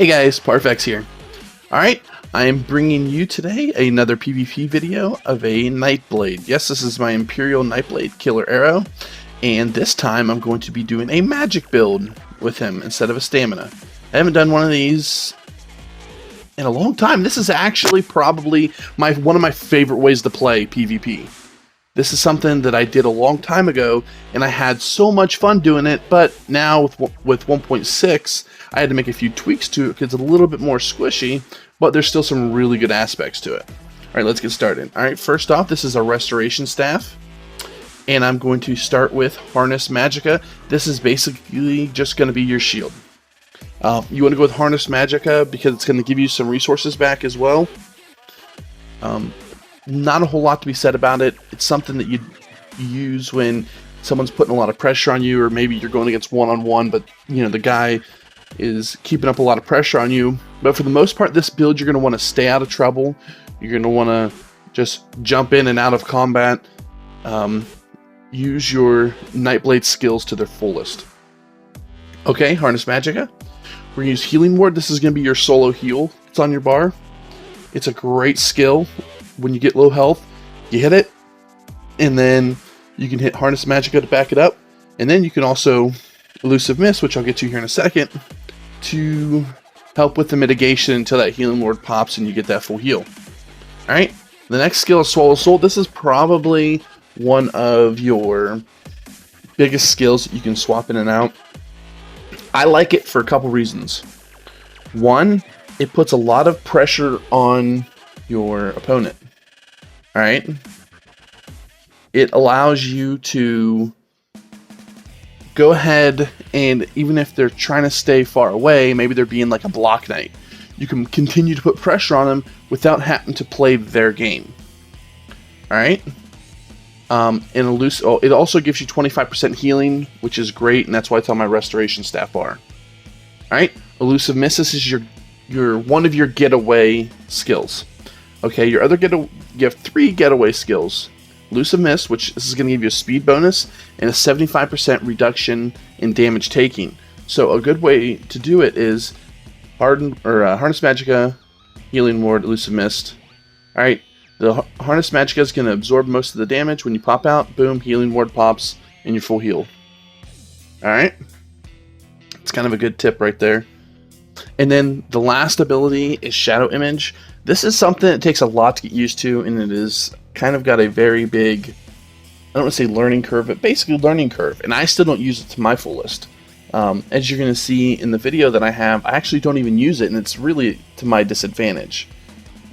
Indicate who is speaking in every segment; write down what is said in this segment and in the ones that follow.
Speaker 1: Hey guys, Parfex here. Alright, I am bringing you today another PvP video of a Nightblade. Yes, this is my Imperial Nightblade Killer Arrow, and this time I'm going to be doing a magic build with him instead of a stamina. I haven't done one of these in a long time. This is actually probably one of my favorite ways to play PvP. This is something that I did a long time ago, and I had so much fun doing it, but now with 1.6, I had to make a few tweaks to it because it's a little bit more squishy, but there's still some really good aspects to it. Alright, let's get started. Alright, first off, this is a restoration staff, and I'm going to start with Harness Magicka. This is basically just going to be your shield. You want to go with Harness Magicka because it's going to give you some resources back as well. Not a whole lot to be said about it. It's something that you use when someone's putting a lot of pressure on you, or maybe you're going against one-on-one, but you know the guy is keeping up a lot of pressure on you. But for the most part, this build, you're going to want to stay out of trouble. You're going to want to just jump in and out of combat. Use your Nightblade skills to their fullest. Okay, Harness Magicka. We're going to use Healing Ward. This is going to be your solo heal. It's on your bar. It's a great skill. When you get low health, you hit it, and then you can hit Harness Magicka to back it up, and then you can also Elusive Miss, which I'll get to here in a second, to help with the mitigation until that Healing Ward pops and you get that full heal. Alright, the next skill is Swallow Soul. This is probably one of your biggest skills that you can swap in and out. I like it for a couple reasons. One, it puts a lot of pressure on your opponent. Alright? It allows you to go ahead and even if they're trying to stay far away, maybe they're being like a block knight, you can continue to put pressure on them without having to play their game. Alright? It also gives you 25% healing, which is great, and that's why it's on my restoration staff bar. Alright? Elusive Miss, this is your one of your getaway skills. Okay, you have 3 getaway skills. Elusive Miss, which this is going to give you a speed bonus and a 75% reduction in damage taking. So a good way to do it is Harness Magicka, Healing Ward, Elusive Mist. Alright, the Harness Magicka is going to absorb most of the damage. When you pop out, boom, Healing Ward pops, and you're full heal. Alright? It's kind of a good tip right there. And then the last ability is Shadow Image. This is something that takes a lot to get used to, and it is kind of got a very big, I don't want to say learning curve, but basically learning curve, and I still don't use it to my fullest. As you're going to see in the video that I have, I actually don't even use it, and it's really to my disadvantage.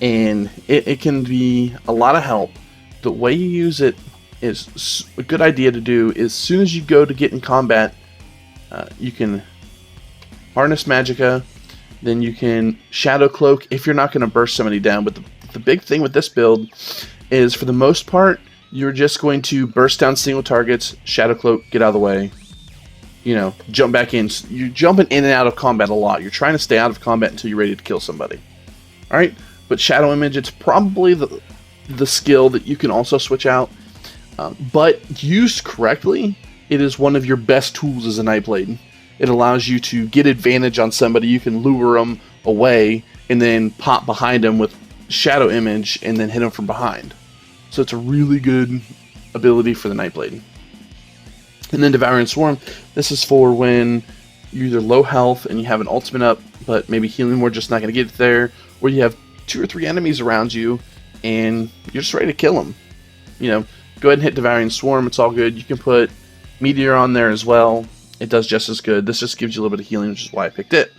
Speaker 1: And it can be a lot of help. The way you use it is a good idea to do is as soon as you go to get in combat, you can Harness Magicka, then you can Shadow Cloak if you're not going to burst somebody down. But the big thing with this build is, for the most part, you're just going to burst down single targets, Shadow Cloak, get out of the way, you know, jump back in. You're jumping in and out of combat a lot. You're trying to stay out of combat until you're ready to kill somebody. Alright, but Shadow Image, it's probably the skill that you can also switch out. But used correctly, it is one of your best tools as a Nightblade. It allows you to get advantage on somebody. You can lure them away and then pop behind them with Shadow Image and then hit them from behind. So it's a really good ability for the Nightblade. And then Devouring Swarm. This is for when you're either low health and you have an ultimate up, but maybe Healing Ward just not going to get there, or you have 2 or 3 enemies around you and you're just ready to kill them. You know, go ahead and hit Devouring Swarm. It's all good. You can put Meteor on there as well. It does just as good. This just gives you a little bit of healing, which is why I picked it.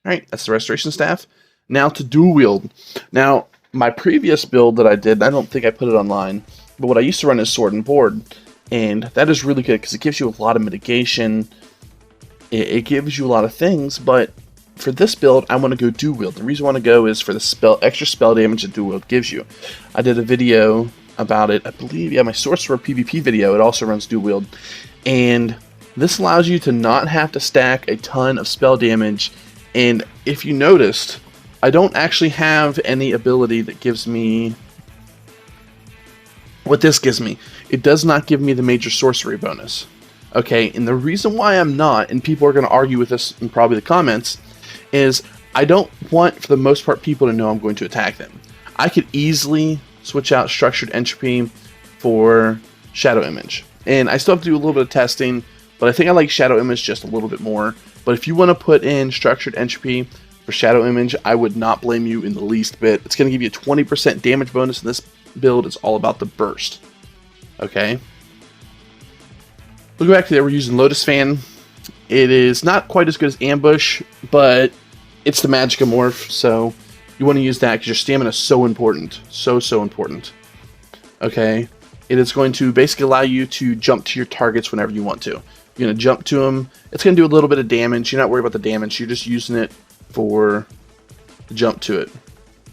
Speaker 1: Alright, that's the restoration staff. Now to dual wield. Now, my previous build that I did, I don't think I put it online, but what I used to run is Sword and Board. And that is really good because it gives you a lot of mitigation. It gives you a lot of things, but for this build, I want to go dual wield. The reason I want to go is for the extra spell damage that dual wield gives you. I did a video about it, I believe, yeah, my Source for a PvP video, it also runs dual wield. And this allows you to not have to stack a ton of spell damage, and if you noticed, I don't actually have any ability that gives me what this gives me. It does not give me the major sorcery bonus. Okay, and the reason why I'm not, and people are going to argue with this in probably the comments, is I don't want, for the most part, people to know I'm going to attack them. I could easily switch out Structured Entropy for Shadow Image. And I still have to do a little bit of testing, but I think I like Shadow Image just a little bit more. But if you want to put in Structured Entropy for Shadow Image, I would not blame you in the least bit. It's going to give you a 20% damage bonus in this build. It's all about the burst. Okay? We'll go back to there. We're using Lotus Fan. It is not quite as good as Ambush, but it's the Magicka morph, so you want to use that because your stamina is so important. So important. Okay? It is going to basically allow you to jump to your targets whenever you want to. You're going to jump to them. It's going to do a little bit of damage. You're not worried about the damage. You're just using it for the jump to it.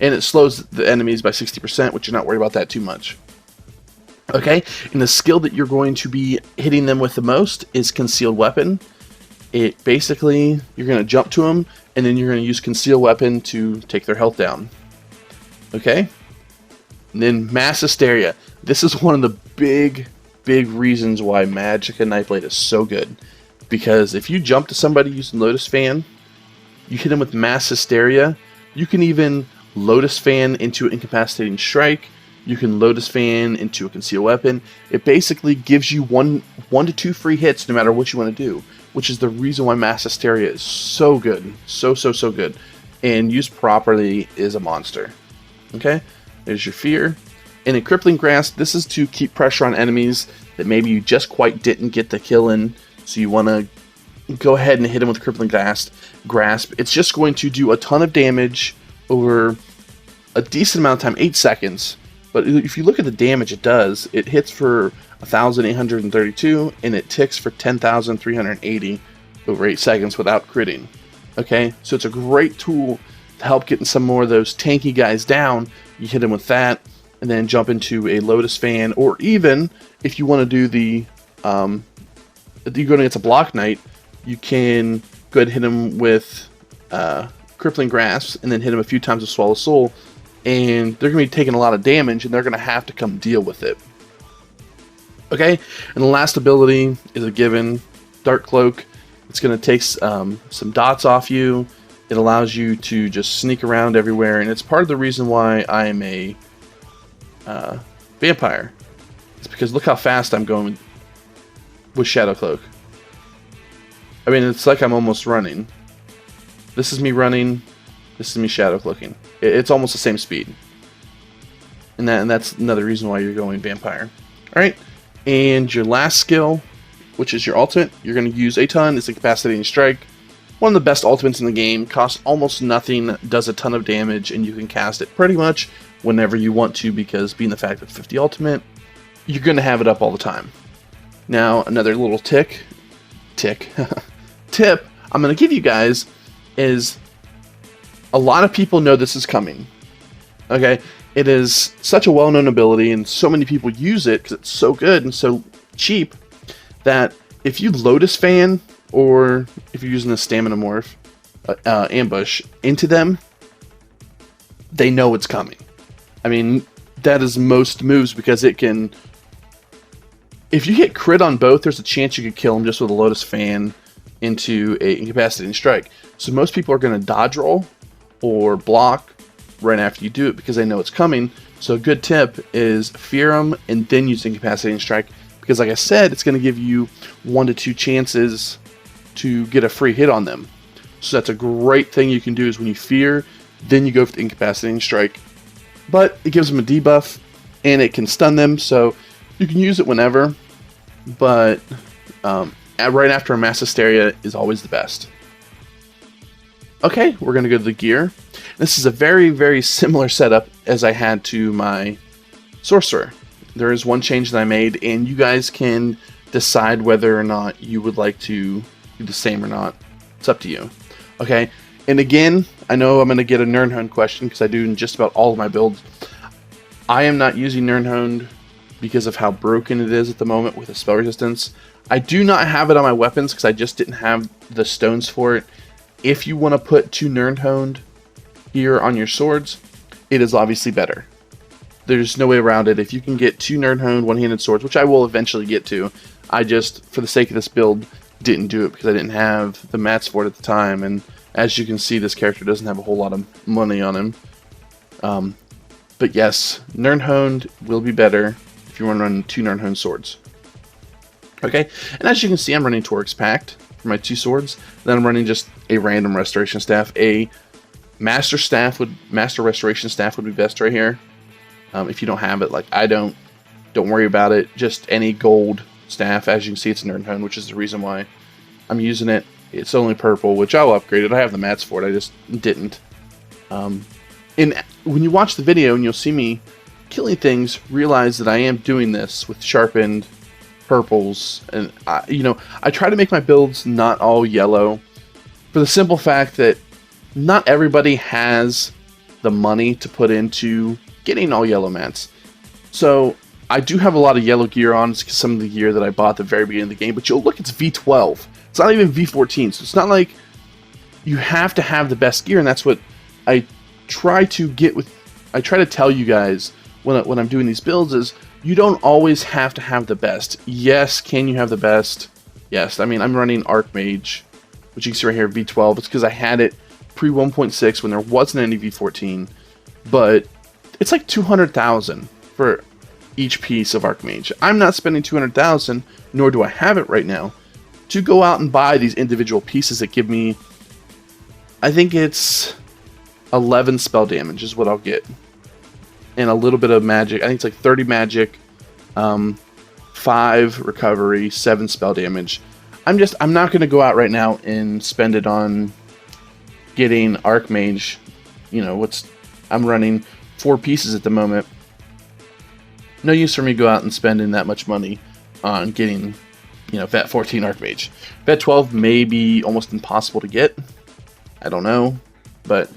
Speaker 1: And it slows the enemies by 60%, which you're not worried about that too much. Okay? And the skill that you're going to be hitting them with the most is Concealed Weapon. It basically, you're going to jump to them, and then you're going to use Concealed Weapon to take their health down. Okay? And then Mass Hysteria. This is one of the big reasons why Magicka Nightblade is so good. Because if you jump to somebody using Lotus Fan, you hit them with Mass Hysteria. You can even Lotus Fan into an Incapacitating Strike. You can Lotus Fan into a Concealed Weapon. It basically gives you one to two free hits no matter what you want to do. Which is the reason why Mass Hysteria is so good. So good. And used properly is a monster. Okay? There's your Fear. And in Crippling Grasp, this is to keep pressure on enemies that maybe you just quite didn't get the kill in. So you want to go ahead and hit them with Crippling Grasp. It's just going to do a ton of damage over a decent amount of time, 8 seconds. But if you look at the damage it does, it hits for 1,832 and it ticks for 10,380 over 8 seconds without critting. Okay, so it's a great tool to help getting some more of those tanky guys down. You hit them with that, and then jump into a Lotus Fan, or even if you want to do the, you're going against a Block Knight, you can go ahead and hit him with Crippling Grasp, and then hit him a few times with Swallow Soul, and they're going to be taking a lot of damage, and they're going to have to come deal with it. Okay, and the last ability is a given, Dark Cloak. It's going to take some dots off you. It allows you to just sneak around everywhere, and it's part of the reason why I am a vampire. It's because look how fast I'm going with Shadow Cloak. I mean, it's like I'm almost running. This is me running. This is me Shadow Cloaking. It's almost the same speed. And that's another reason why you're going vampire. Alright, and your last skill, which is your ultimate, you're going to use a ton. It's Incapacitating Strike. One of the best ultimates in the game. Costs almost nothing, does a ton of damage, and you can cast it pretty much whenever you want to, because being the fact that 50 ultimate, you're going to have it up all the time. Now, another little tip I'm going to give you guys is a lot of people know this is coming. Okay? It is such a well-known ability, and so many people use it because it's so good and so cheap that if you Lotus Fan, or if you're using a Stamina Morph, Ambush, into them, they know it's coming. I mean, that is most moves because it can... If you hit crit on both, there's a chance you could kill them just with a Lotus Fan into a Incapacitating Strike. So most people are going to dodge roll or block right after you do it because they know it's coming. So a good tip is fear them and then use Incapacitating Strike, because like I said, it's going to give you 1 to 2 chances to get a free hit on them. So that's a great thing you can do, is when you fear, then you go for the Incapacitating Strike. But it gives them a debuff, and it can stun them, so you can use it whenever. But right after a Mass Hysteria is always the best. Okay, we're going to go to the gear. This is a very similar setup as I had to my Sorcerer. There is one change that I made, and you guys can decide whether or not you would like to do the same or not. It's up to you. Okay, and again, I know I'm going to get a Nirnhoned question, because I do in just about all of my builds. I am not using Nirnhoned because of how broken it is at the moment with the spell resistance. I do not have it on my weapons because I just didn't have the stones for it. If you want to put 2 Nirnhoned here on your swords, it is obviously better. There's no way around it. If you can get 2 Nirnhoned one-handed swords, which I will eventually get to, I just, for the sake of this build, didn't do it because I didn't have the mats for it at the time, and As you can see, this character doesn't have a whole lot of money on him. But yes, Nirnhoned will be better if you want to run 2 Nirnhoned swords. Okay, and as you can see, I'm running Torx Pact for my 2 swords. Then I'm running just a random restoration staff. A master restoration staff would be best right here. If you don't have it, like I don't worry about it. Just any gold staff. As you can see, it's Nirnhoned, which is the reason why I'm using it. It's only purple, which I'll upgrade it. I have the mats for it. I just didn't. And when you watch the video and you'll see me killing things, realize that I am doing this with sharpened purples, and I try to make my builds not all yellow, for the simple fact that not everybody has the money to put into getting all yellow mats. So I do have a lot of yellow gear on, some of the gear that I bought at the very beginning of the game, but you'll look, it's V12. It's not even V14, so it's not like you have to have the best gear, and that's what I try to get with. I try to tell you guys when I'm doing these builds is you don't always have to have the best. Yes, can you have the best? Yes, I mean, I'm running Archmage, which you can see right here, V12. It's because I had it pre 1.6 when there wasn't any V14, but it's like 200,000 for each piece of Archmage. I'm not spending 200,000, nor do I have it right now, to go out and buy these individual pieces that give me, I think it's 11 spell damage is what I'll get. And a little bit of magic. I think it's like 30 magic, 5 recovery, 7 spell damage. I'm not going to go out right now and spend it on getting Archmage. I'm running 4 pieces at the moment. No use for me to go out and spending that much money on getting, Vet 14 Archmage. Vet 12 may be almost impossible to get. I don't know. But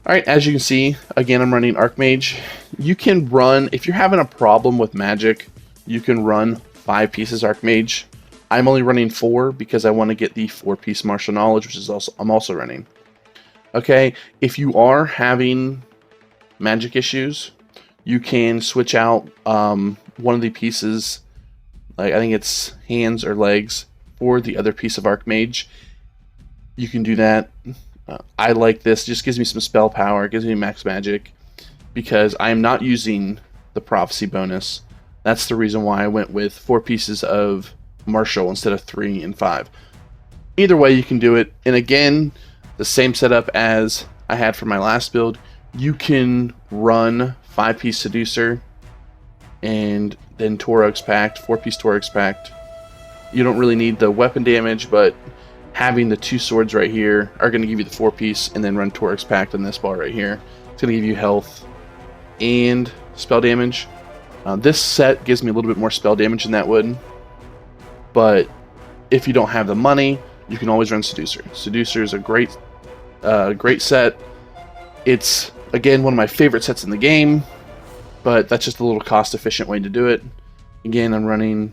Speaker 1: alright, as you can see, again, I'm running Archmage. You can run, if you're having a problem with magic, you can run 5 pieces Archmage. I'm only running 4 because I want to get the 4-piece Martial Knowledge, which is I'm also running. Okay, if you are having magic issues, you can switch out one of the pieces, like I think it's hands or legs, for the other piece of Archmage. You can do that. I like this. It just gives me some spell power. It gives me max magic because I am not using the prophecy bonus. That's the reason why I went with 4 pieces of martial instead of 3 and 5. Either way, you can do it. And again, the same setup as I had for my last build. You can run 5-piece Seducer and then Torx Pact, 4-piece Torx Pact. You don't really need the weapon damage, but having the 2 swords right here are going to give you the 4-piece, and then run Torx Pact on this bar right here. It's going to give you health and spell damage. This set gives me a little bit more spell damage than that would, but if you don't have the money, you can always run Seducer. Seducer is a great set. It's, again, one of my favorite sets in the game, but that's just a little cost-efficient way to do it. Again, I'm running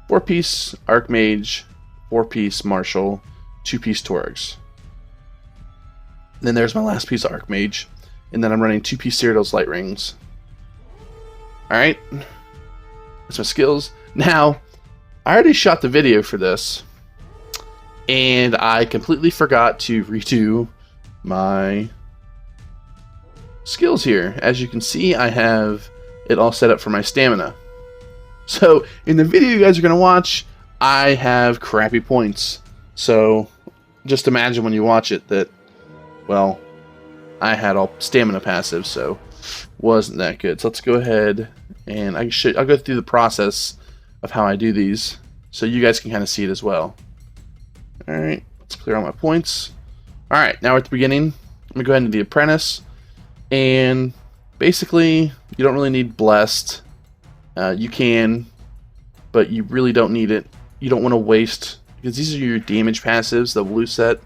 Speaker 1: 4-piece Archmage, 4-piece Martial, 2-piece Torx. Then there's my last piece of Archmage, and then I'm running 2-piece Cyrodiil's Light Rings. Alright, that's my skills. Now, I already shot the video for this, and I completely forgot to redo my skills here. As you can see, I have it all set up for my stamina. So, in the video you guys are going to watch, I have crappy points. So, just imagine when you watch it that, well, I had all stamina passive, so wasn't that good. So let's go ahead and I'll go through the process of how I do these so you guys can kind of see it as well. Alright, let's clear all my points. Alright, now we're at the beginning. I'm going to go ahead and do the Apprentice. And basically, you don't really need Blessed. You can, but you really don't need it. You don't want to waste, because these are your damage passives, the blue set,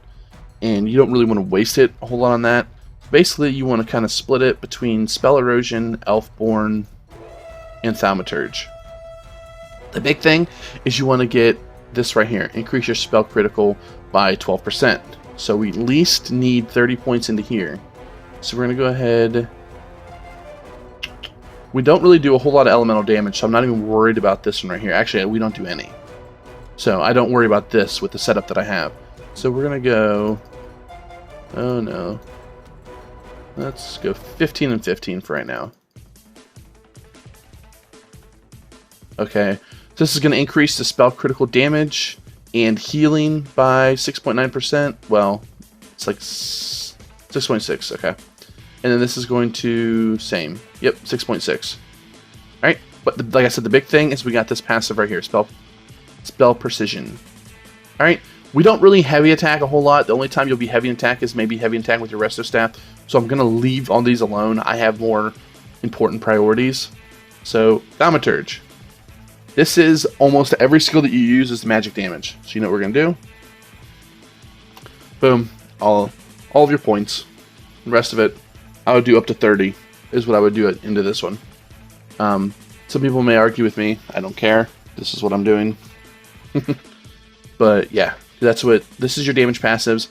Speaker 1: and you don't really want to waste it a whole lot on that. Basically, you want to kind of split it between Spell Erosion, Elfborn, and Thaumaturge. The big thing is you want to get this right here, increase your spell critical by 12%. So we at least need 30 points into here. So we're going to go ahead. We don't really do a whole lot of elemental damage, so I'm not even worried about this one right here. Actually, we don't do any. So I don't worry about this with the setup that I have. So we're going to go Oh no. Let's go 15 and 15 for right now. Okay, so this is going to increase the spell critical damage and healing by 6.9%. Well, it's like 6.6, okay. And then this is going to, same. Yep, 6.6. Alright, but like I said, the big thing is we got this passive right here, Spell Precision. Alright, we don't really heavy attack a whole lot. The only time you'll be heavy attack is maybe heavy attack with your Resto Staff. So I'm going to leave all these alone. I have more important priorities. So, Thaumaturge. This is almost every skill that you use is magic damage. So you know what we're going to do? Boom. All of your points. The rest of it, I would do up to 30 is what I would do into this one. Some people may argue with me. I don't care. This is what I'm doing. But yeah, this is your damage passives.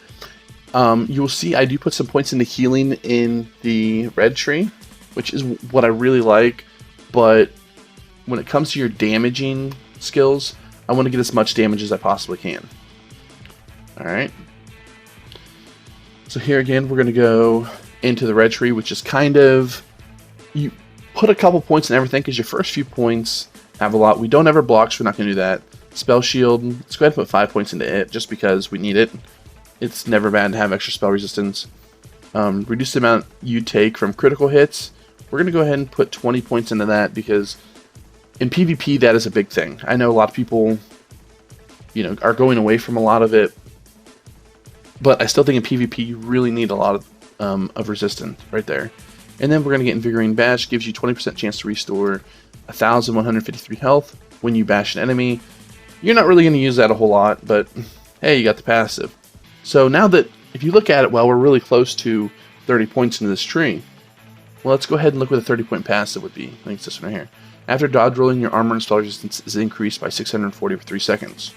Speaker 1: You will see I do put some points into healing in the red tree, which is what I really like. But when it comes to your damaging skills, I want to get as much damage as I possibly can. Alright. So here again, we're going to go into the red tree, which is kind of... You put a couple points in everything, because your first few points have a lot. We don't ever block, so we're not going to do that. Spell Shield, let's go ahead and put 5 points into it, just because we need it. It's never bad to have extra spell resistance. Reduce the amount you take from critical hits. We're going to go ahead and put 20 points into that, because in PvP, that is a big thing. I know a lot of people, are going away from a lot of it, but I still think in PvP you really need a lot of resistance right there. And then we're going to get Invigorating Bash, gives you 20% chance to restore 1,153 health when you bash an enemy. You're not really going to use that a whole lot, but hey, you got the passive. So now that, if you look at it, well, we're really close to 30 points into this tree. Well, let's go ahead and look what a 30-point passive would be. I think it's this one right here. After dodge rolling, your armor and spell resistance is increased by 640 for 3 seconds.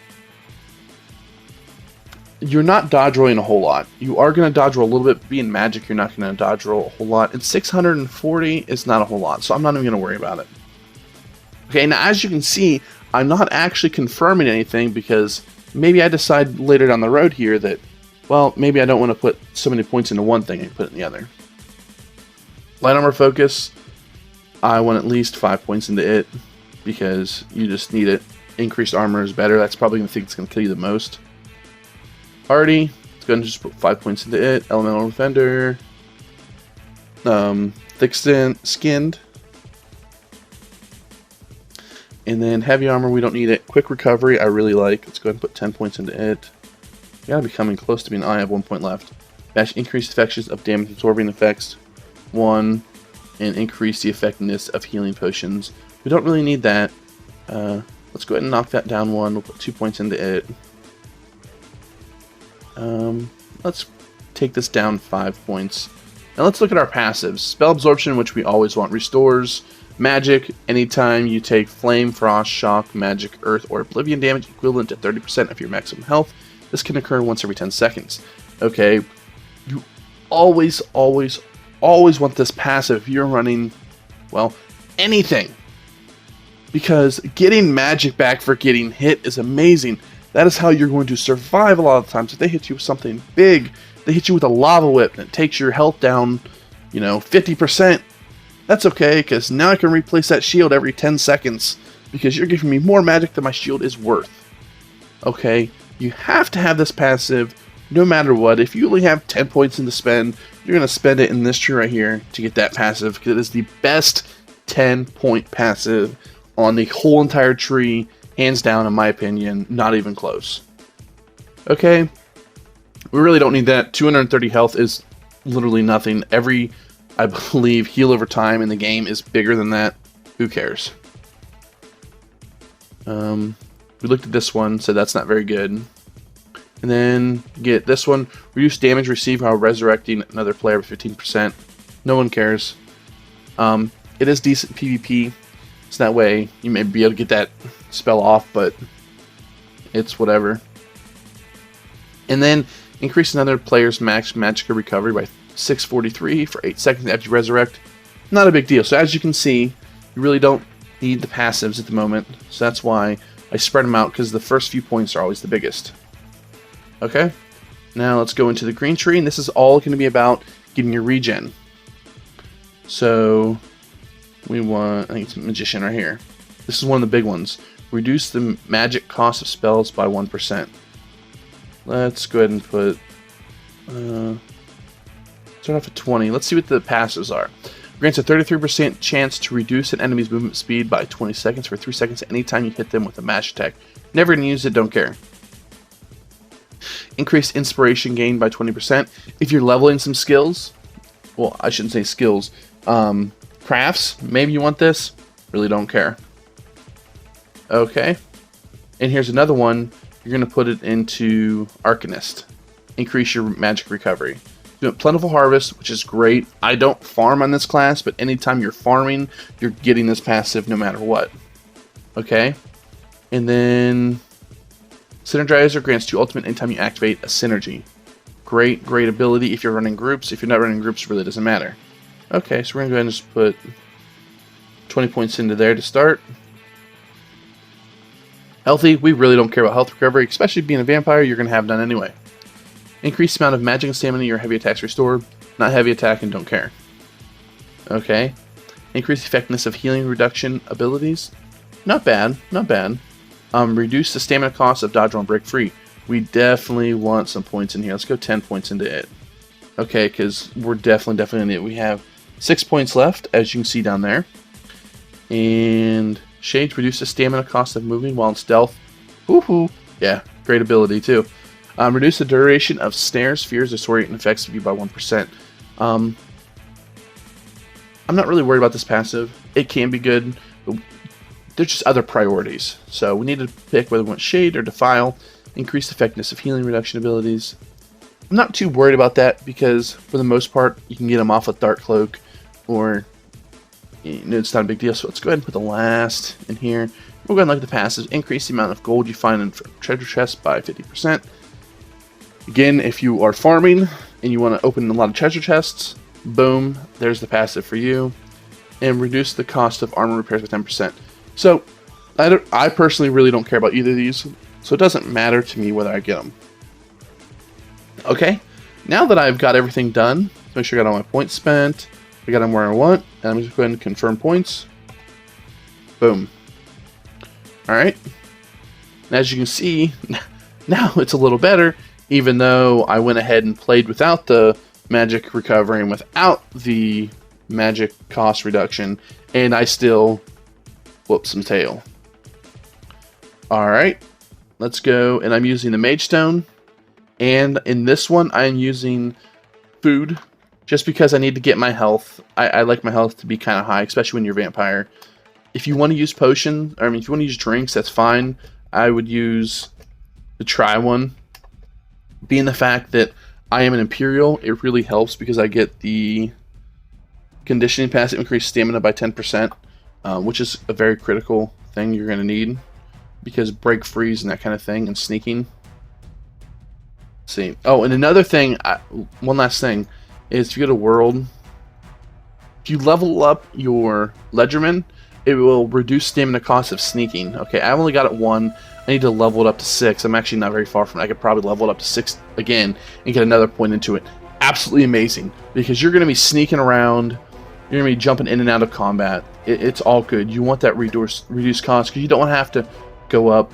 Speaker 1: You're not dodge rolling a whole lot. You are going to dodge roll a little bit. Being magic, you're not going to dodge roll a whole lot. And 640 is not a whole lot, so I'm not even going to worry about it. Okay, now as you can see, I'm not actually confirming anything, because maybe I decide later down the road here that, well, maybe I don't want to put so many points into one thing and put it in the other. Light armor focus, I want at least 5 points into it, because you just need it. Increased armor is better. That's probably the thing that's going to kill you the most. Hardy, let's go ahead and just put 5 points into it. Elemental Defender, Thick-Skinned, and then Heavy Armor, we don't need it. Quick Recovery, I really like. Let's go ahead and put 10 points into it. You gotta be coming close to being. I have 1 point left. Bash, increased effects of damage absorbing effects, 1, and increase the effectiveness of healing potions. We don't really need that. Let's go ahead and knock that down 1. We'll put 2 points into it. Let's take this down 5 points. Now let's look at our passives. Spell Absorption, which we always want, restores magic anytime you take Flame, Frost, Shock, Magic, Earth, or Oblivion damage equivalent to 30% of your maximum health. This can occur once every 10 seconds. Okay, you always want this passive if you're running, well, anything. Because getting magic back for getting hit is amazing. That is how you're going to survive a lot of times. If they hit you with something big, they hit you with a lava whip and it takes your health down, 50%. That's okay, because now I can replace that shield every 10 seconds, because you're giving me more magic than my shield is worth. Okay, you have to have this passive no matter what. If you only have 10 points in to spend, you're going to spend it in this tree right here to get that passive, because it is the best 10-point passive on the whole entire tree. Hands down, in my opinion, not even close. Okay, we really don't need that. 230 health is literally nothing. Every, I believe, heal over time in the game is bigger than that. Who cares? We looked at this one, said that's not very good. And then get this one. Reduce damage received while resurrecting another player with 15%. No one cares. It is decent PvP. So that way you may be able to get that spell off, but it's whatever. And then increase another player's max magic recovery by 643 for 8 seconds after you resurrect. Not a big deal. So as you can see, you really don't need the passives at the moment. So that's why I spread them out, because the first few points are always the biggest. Okay? Now let's go into the green tree, and this is all going to be about getting your regen. So we want, I think it's Magician right here. This is one of the big ones. Reduce the magic cost of spells by 1%. Let's go ahead and put, start off at 20. Let's see what the passives are. Grants a 33% chance to reduce an enemy's movement speed by 20 seconds for 3 seconds anytime you hit them with a mash attack. Never gonna use it, don't care. Increase inspiration gain by 20%. If you're leveling some skills, well, I shouldn't say skills, crafts, maybe you want this, really don't care. Okay, and here's another one. You're going to put it into Arcanist. Increase your magic recovery. You want Plentiful Harvest, which is great. I don't farm on this class, but anytime you're farming, you're getting this passive no matter what. Okay, and then Synergizer grants 2 ultimate anytime you activate a synergy. Great, great ability if you're running groups. If you're not running groups, it really doesn't matter. Okay, so we're going to go ahead and just put 20 points into there to start. Healthy, we really don't care about health recovery, especially being a vampire, you're going to have none anyway. Increase the amount of magic and stamina your heavy attacks restore. Not heavy attack and don't care. Okay. Increase the effectiveness of healing reduction abilities. Not bad, not bad. Reduce the stamina cost of dodge, run, break free. We definitely want some points in here. Let's go 10 points into it. Okay, because we're definitely in it. We have 6 points left, as you can see down there. And Shades reduce the stamina cost of moving while in stealth. Woohoo! Yeah, great ability too. Reduce the duration of snares, fears, disorient effects of you by 1%. I'm not really worried about this passive. It can be good, but there's just other priorities. So we need to pick whether we want Shade or Defile. Increase the effectiveness of healing reduction abilities. I'm not too worried about that because for the most part you can get them off with Dark Cloak, or it's not a big deal. So let's go ahead and put the last in here. We'll go ahead and look at the passives. Increase the amount of gold you find in treasure chests by 50%. Again, if you are farming and you want to open a lot of treasure chests, boom, there's the passive for you. And reduce the cost of armor repairs by 10%. So I personally really don't care about either of these, so it doesn't matter to me whether I get them. Okay, now that I've got everything done, let's make sure I got all my points spent. I got them where I want, and I'm just going to confirm points. Boom. Alright. And as you can see, now it's a little better, even though I went ahead and played without the magic recovery and without the magic cost reduction, and I still whoop some tail. Alright, let's go, and I'm using the Mage Stone, and in this one I'm using food, just because I need to get my health. I like my health to be kind of high, especially when you're a vampire. If you want to use potions, I mean, if you want to use drinks, that's fine. I would use the Try one. Being the fact that I am an Imperial, it really helps because I get the conditioning passive increase stamina by 10%, which is a very critical thing you're going to need because break freeze and that kind of thing and sneaking. Let's see. Oh, and another thing, one last thing, is if you go to World, if you level up your Ledgerman, it will reduce stamina cost of sneaking. Okay, I've only got it 1. I need to level it up to 6. I'm actually not very far from it. I could probably level it up to 6 again and get another point into it. Absolutely amazing, because you're going to be sneaking around, you're going to be jumping in and out of combat. It's all good. You want that reduced cost because you don't want to have to go up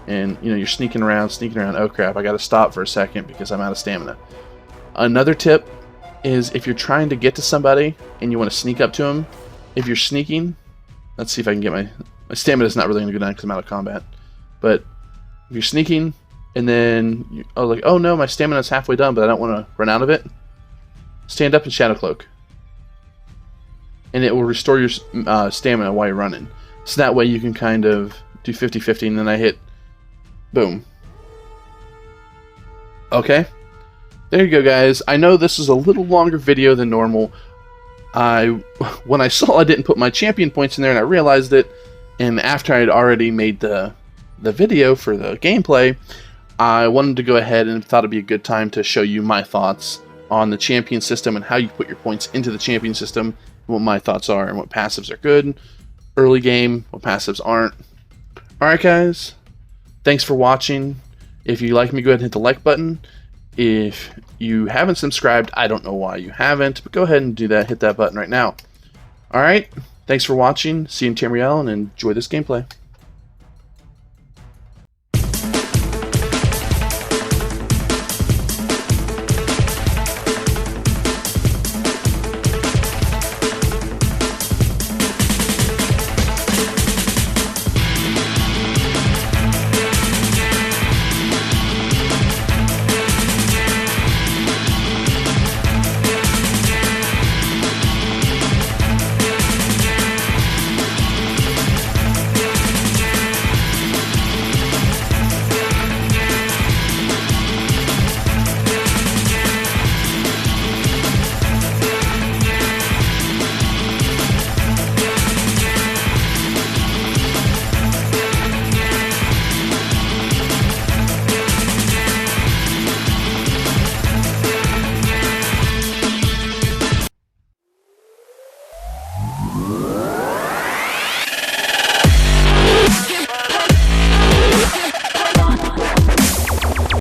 Speaker 1: and, you know, you're sneaking around. Oh crap, I got to stop for a second because I'm out of stamina. Another tip is if you're trying to get to somebody and you want to sneak up to them, if you're sneaking, let's see if I can get my stamina is not really going to go down because I'm out of combat. But if you're sneaking and then like, oh no, my stamina is halfway done, but I don't want to run out of it, stand up and Shadow Cloak, and it will restore your stamina while you're running. So that way you can kind of do 50-50, and then I hit, boom. Okay. There you go, guys. I know this is a little longer video than normal. When I saw I didn't put my champion points in there and I realized it, and after I had already made the video for the gameplay, I wanted to go ahead and thought it'd be a good time to show you my thoughts on the champion system and how you put your points into the champion system, and what my thoughts are, and what passives are good early game, what passives aren't. Alright guys, thanks for watching. If you like me, go ahead and hit the like button. If you haven't subscribed, I don't know why you haven't, but go ahead and do that. Hit that button right now. Alright, thanks for watching. See you in Tamriel, and enjoy this gameplay.